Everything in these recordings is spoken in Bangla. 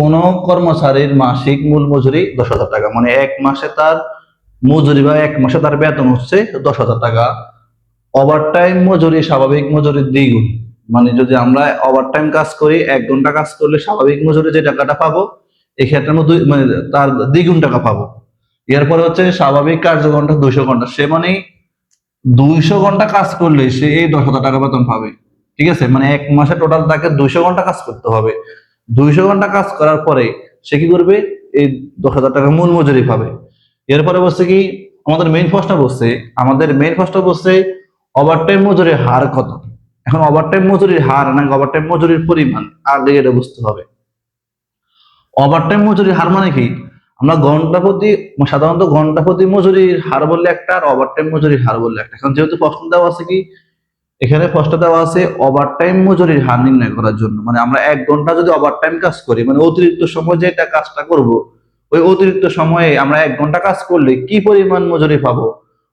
কোন কর্মচারীর মাসিক মূল মজুরি 10,000 টাকা, মানে এক মাসে তার মজুরি বা এক মাসে তার বেতন হচ্ছে 10,000 টাকা। ওভারটাইম মজুরি স্বাভাবিক মজুরির দ্বিগুণ, মানে যদি আমরা ওভারটাইম কাজ করি 1 ঘন্টা কাজ করলে স্বাভাবিক মজুরি যে টাকাটা পাবো এক্ষেত্রে আমরা মানে তার দ্বিগুণ টাকা পাবো। এরপরে হচ্ছে স্বাভাবিক কার্যঘন্টা 200 ঘন্টা, সে মানে 200 ঘন্টা কাজ করলে সে এই 10,000 টাকা বেতন পাবে। ঠিক আছে, মানে এক মাসে টোটাল তাকে 200 ঘন্টা কাজ করতে হবে। 200 ঘন্টা কাজ করার পরে সে কি করবে, এই 10,000 টাকা মূল মজুরি পাবে। এরপরে বলছে কি, আমাদের মেইন প্রশ্ন বলছে ওভারটাইম মজুরির হার কত। এখন ওভারটাইম মজুরির হার না ওভারটাইম মজুরির পরিমাণ, আগে এটা বুঝতে হবে। ওভারটাইম মজুরির হার মানে কি, আমরা ঘন্টা প্রতি সাধারণত ঘন্টা প্রতি মজুরির হার বললে একটা, আর ওভারটাইম মজুরির হার বললে একটা। এখন যেহেতু প্রশ্ন দেওয়া আছে কি, এখানে প্রশ্ন দেওয়া আছে ওভারটাইম মজুরির হার নির্ণয় করার জন্য, মানে আমরা 1 ঘন্টা যদি ওভারটাইম কাজ করি, মানে অতিরিক্ত সময় যেটা কাজটা করব, ওই অতিরিক্ত সময়ে আমরা 1 ঘন্টা কাজ করলে কি পরিমাণ মজুরি পাবো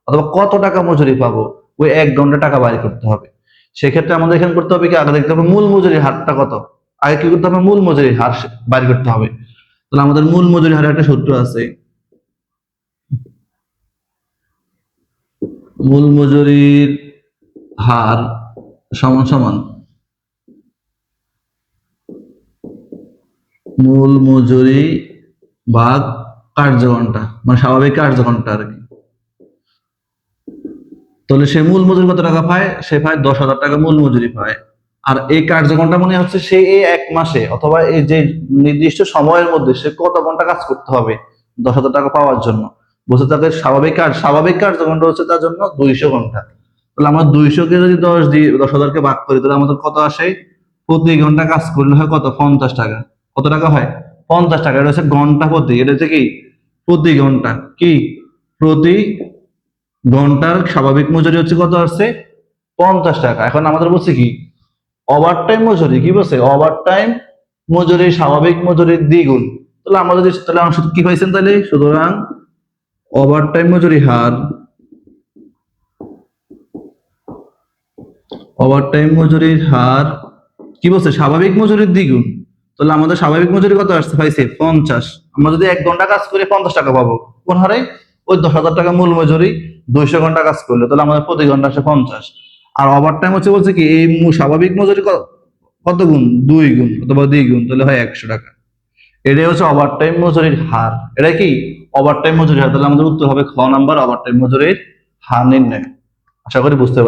অথবা কত টাকা মজুরি পাবো, ওই 1 ঘন্টা টাকা বাইর করতে হবে। সেক্ষেত্রে আমাদের এখানে করতে হবে কি, আগে দেখতে হবে মূল মজুরির হারটা কত। আগে কি করতে হবে, মূল মজুরির হার বাইর করতে হবে। তাহলে আমাদের মূল মজুরি হারের একটা সূত্র আছে, মূল মজুরির হার সমান সমান মূল মজুরি ভাগ কার্যঘন্টা, মানে স্বাভাবিক কার্যঘন্টা আর কি। তাহলে সে মূল মজুরি কত টাকা পায়, সে পায় 10,000 টাকা মূল মজুরি পায়। আর এই কার্যঘন্টা মানে হচ্ছে সে এই এক মাসে অথবা এই যে নির্দিষ্ট সময়ের মধ্যে সে কত ঘন্টা কাজ করতে হবে 10,000 টাকা পাওয়ার জন্য। বলছে তাদের স্বাভাবিক কার্যঘন্টা হচ্ছে তার জন্য 200 ঘন্টা। তাহলে আমরা 200 কে যদি 10 দিই, 10,000 কে ভাগ করি, তাহলে আমাদের কত আসে, প্রতি ঘন্টা কাজ করলে হয় কত, 50 টাকা। কত টাকা হয়, 50 টাকা। এটা হচ্ছে ঘন্টা প্রতি, এটা হচ্ছে কি প্রতি ঘন্টা, কি প্রতি ঘন্টার স্বাভাবিক মজুরি হচ্ছে কত আসছে, 50 টাকা। এখন আমাদের বলছে কি, ওভারটাইম মজুরি, কি বলছে, ওভারটাইম মজুরি স্বাভাবিক মজুরির দ্বিগুণ। তাহলে আমরা যদি, তাহলে আমরা শুধু কি পাইছেন, তাহলে সুতরাং ওভারটাইম মজুরি হার, ওভারটাইম মজুরির হার কি বলছে, স্বাভাবিক মজুরির দ্বিগুণ। তাহলে আমাদের স্বাভাবিক মজুরি কত আসছে, পাইছে 50। আমরা যদি 1 ঘন্টা কাজ করে 50 টাকা পাবো, কোন হারে, ওই 10,000 টাকা মূল মজুরি 200 ঘন্টা কাজ করলে, তাহলে আমাদের প্রতি ঘন্টা আসে 50। আর ওভারটাইম হচ্ছে বলছে কি, এই স্বাভাবিক মজুরি কত গুণ, 2 গুণ অথবা দ্বিগুণ, তাহলে হয় 100 টাকা। এটাই হচ্ছে ওভারটাইম মজুরির হার। এটা কি ওভারটাইম মজুরির হার। তাহলে আমাদের উত্তর হবে খ নাম্বার, ওভারটাইম মজুরির হার নির্ণয়। আশা করি বুঝতে